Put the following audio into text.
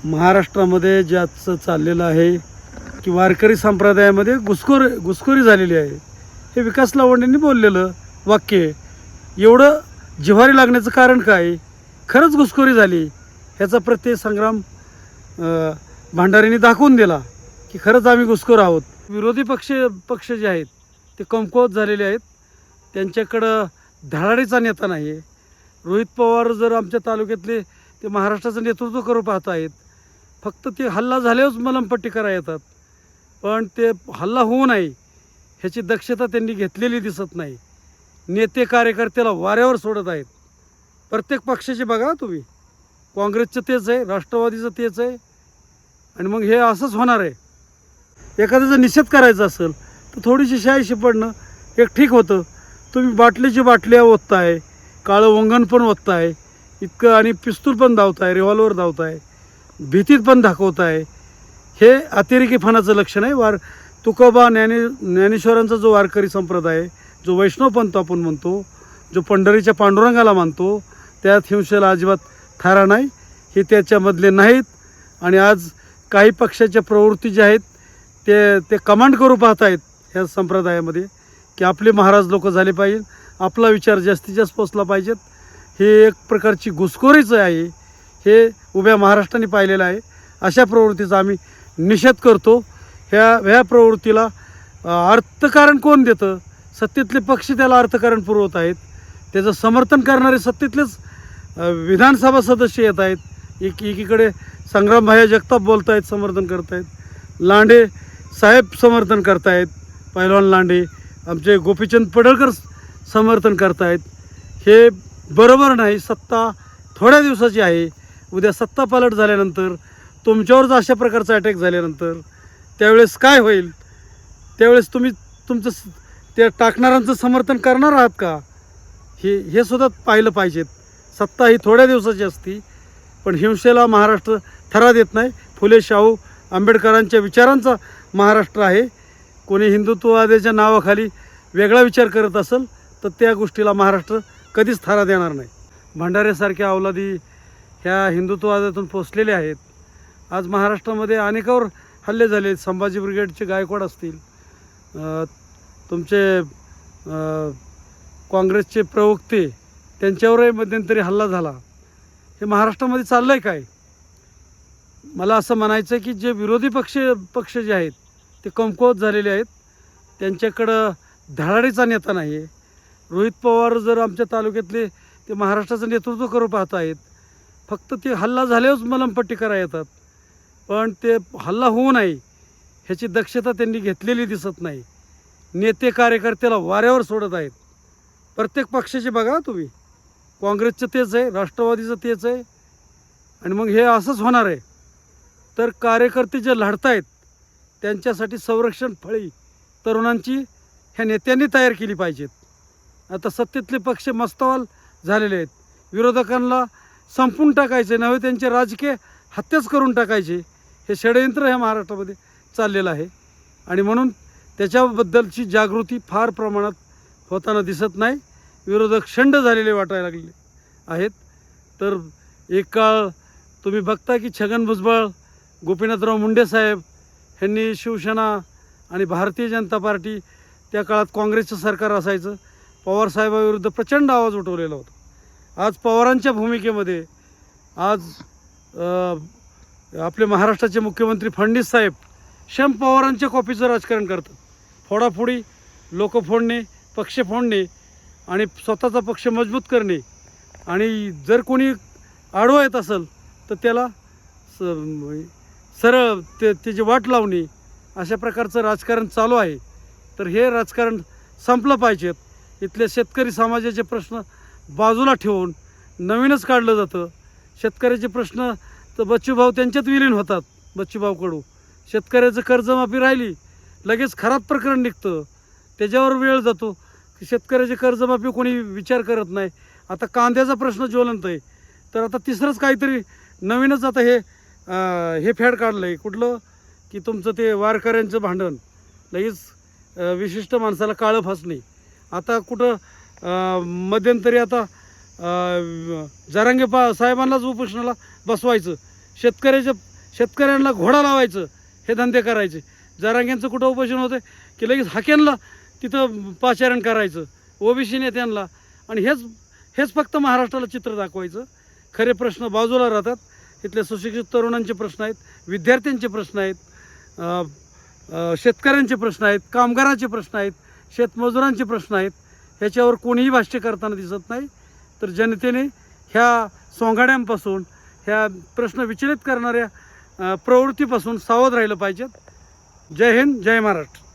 महाराष्ट्रामध्ये ज्याचं चाललेलं आहे की वारकरी संप्रदायामध्ये घुसखोरी झालेली आहे, हे विकास लावंडेंनी बोललेलं वाक्य आहे. एवढं जिव्हारी लागण्याचं कारण काय? खरंच घुसखोरी झाली ह्याचा प्रत्यय संग्राम भांडारेंनी दाखवून दिला की खरंच आम्ही घुसखोर आहोत. विरोधी पक्ष जे आहेत ते कमकुवत झालेले आहेत, त्यांच्याकडं धडाडीचा नेता नाही आहे. रोहित पवार जर आमच्या तालुक्यातले ते महाराष्ट्राचं नेतृत्व करू पाहत आहेत, फक्त ते हल्ला झाल्यावरच मलमपट्टी करा येतात, पण ते हल्ला होऊ नये ह्याची दक्षता त्यांनी घेतलेली दिसत नाही. नेते कार्यकर्त्याला वाऱ्यावर सोडत आहेत. प्रत्येक पक्षाचे बघा तुम्ही, काँग्रेसचं तेच आहे, राष्ट्रवादीचं तेच आहे, आणि मग हे असंच होणार आहे. एखाद्याचा निषेध करायचा असेल तर थोडीशी शाईशी पडणं एक ठीक होतं. तुम्ही बाटल्या ओतताय, काळं वंगण पण ओतताय इतकं, आणि पिस्तूल पण धावताय, रिव्हॉल्वर धावताय, भीतीत पण दाखवताय. हे अतिरेकीपणाचं लक्षण आहे. तुकोबा ज्ञानेश्वरांचा जो वारकरी संप्रदाय, जो वैष्णव पंथ आपण म्हणतो, जो पंढरीच्या पांडुरंगाला मानतो, त्यात हिंसेला अजिबात थारा नाही, हे त्याच्यामधले नाहीत. आणि आज काही पक्षाच्या प्रवृत्ती ज्या आहेत ते कमांड करू पाहत आहेत ह्या संप्रदायामध्ये की आपले महाराज लोक झाले पाहिजे, आपला विचार जास्तीत जास्त पोचला पाहिजेत. हे एक प्रकारची घुसखोरीच आहे. हे उभ्या महाराष्ट्राने पाहिलेलं आहे. अशा प्रवृत्तीचा आम्ही निषेध करतो. ह्या प्रवृत्तीला अर्थकारण कोण देतं? सत्तेतले पक्ष त्याला अर्थकारण पुरवत आहेत. त्याचं समर्थन करणारे सत्तेतलेच विधानसभा सदस्य येत आहेत. एकीकडे संग्रामभाई जगताप बोलत आहेत, समर्थन करत आहेत. लांडे साहेब समर्थन करतायत, पैलवान लांडे, आमचे गोपीचंद पडळकर समर्थन करतायत. हे बरोबर नाही. सत्ता थोड्या दिवसाची आहे. उद्या सत्ता पालट झाल्यानंतर, तुमच्यावरच अशा प्रकारचा अटॅक झाल्यानंतर त्यावेळेस काय होईल? त्यावेळेस तुम्ही तुमचं त्या टाकणाऱ्यांचं समर्थन करणार आहात का? हे सुद्धा पाहिलं पाहिजेत. सत्ता ही थोड्या दिवसाची असती, पण हिंसेला महाराष्ट्र थरा देत नाही. फुले शाहू आंबेडकरांच्या विचारांचा महाराष्ट्र आहे. कोणी हिंदुत्ववादाच्या नावाखाली वेगळा विचार करत असेल तर त्या गोष्टीला महाराष्ट्र कधीच थारा देणार नाही. भंडाऱ्यासारख्या अवलादी ह्या हिंदुत्ववादातून पोचलेल्या आहेत. आज महाराष्ट्रामध्ये अनेकावर हल्ले झाले. संभाजी ब्रिगेडचे गायकवाड असतील, तुमचे काँग्रेसचे प्रवक्ते, त्यांच्यावरही मध्यंतरी हल्ला झाला. हे महाराष्ट्रामध्ये चाललं आहे काय? मला असं म्हणायचं आहे की जे विरोधी पक्ष जे आहेत ते कमकुवत झालेले आहेत, त्यांच्याकडं धडाडीचा नेता नाही आहे. रोहित पवार जर आमच्या तालुक्यातले ते महाराष्ट्राचं नेतृत्व करू पाहत आहेत, फक्त ते हल्ला झाल्यावरच मलमपट्टी करा येतात, पण ते हल्ला होऊ नये ह्याची दक्षता त्यांनी घेतलेली दिसत नाही. नेते कार्यकर्त्याला वाऱ्यावर सोडत आहेत. प्रत्येक पक्षाचे बघा तुम्ही, काँग्रेसचं तेच आहे, राष्ट्रवादीचं तेच आहे, आणि मग हे असंच होणार आहे. तर कार्यकर्ते जे लढतायत त्यांच्यासाठी संरक्षण फळी तरुणांची ह्या नेत्यांनी तयार केली पाहिजेत. आता सत्तेतले पक्ष मस्तवाल झालेले आहेत. विरोधकांना संपून टाकायचे नव्हे, त्यांचे राजकीय हत्याच करून टाकायचे, हे षडयंत्र ह्या महाराष्ट्रामध्ये चाललेलं आहे. आणि म्हणून त्याच्याबद्दलची जागृती फार प्रमाणात होताना दिसत नाही. विरोधक शंड झालेले वाटायला लागले आहेत. तर एक काळ तुम्ही बघता की छगन भुजबळ, गोपीनाथराव मुंडे साहेब ह्यांनी शिवसेना आणि भारतीय जनता पार्टी, त्या काळात काँग्रेसचं सरकार असायचं, पवारसाहेबाविरुद्ध प्रचंड आवाज उठवलेला होता. आज पवारांच्या भूमिकेमध्ये आज आपले महाराष्ट्राचे मुख्यमंत्री फडणवीस साहेब शम पवारांच्या कॉपीचं राजकारण करतात. फोडाफोडी, लोक फोडणे, पक्ष फोडणे आणि स्वतःचा पक्ष मजबूत करणे, आणि जर कोणी आडवा येत असेल तर त्याला सरळ त्याची वाट लावणे, अशा प्रकारचं राजकारण चालू आहे. तर हे राजकारण संपलं पाहिजेत. इथले शेतकरी समाजाचे प्रश्न बाजूला ठेवून नवीनच काढलं जातं. शेतकऱ्याचे प्रश्न तर बच्चूभाऊ त्यांच्यात विलीन होतात. बच्चूभाऊ कडू शेतकऱ्याचं कर्जमाफी राहिली लगेच खराब प्रकरण निघतं, त्याच्यावर वेळ जातो. शेतकऱ्याची कर्जमाफी कोणी विचार करत नाही. आता कांद्याचा प्रश्न ज्वलंत आहे, तर आता तिसरंच काहीतरी नवीनच आता हे फॅड काढलं आहे कुठलं की तुमचं ते वारकऱ्यांचं भांडण, लगेच विशिष्ट माणसाला काळं फासणे. आता कुठं मध्यंतरी आता जरांगे साहेबांनाच उपोषणाला बसवायचं. शेतकऱ्याच्या शेतकऱ्यांना घोडा लावायचं हे धंदे करायचे. जरांग्यांचं कुठं उपोषण होतं की लगेच हाकेनला तिथं पाचारण करायचं ओबीसी नेत्यांना, आणि हेच फक्त महाराष्ट्राला चित्र दाखवायचं. खरे प्रश्न बाजूला राहतात. इथले सुशिक्षित तरुणांचे प्रश्न आहेत, विद्यार्थ्यांचे प्रश्न आहेत, शेतकऱ्यांचे प्रश्न आहेत, कामगारांचे प्रश्न आहेत, शेतमजुरांचे प्रश्न आहेत. ह्याच्यावर कोणीही भाष्य करताना दिसत नाही. तर जनतेने ह्या सोंगाड्यांपासून, ह्या प्रश्न विचलित करणाऱ्या प्रवृत्तीपासून सावध राहिलं पाहिजेत. जय हिंद, जय महाराष्ट्र.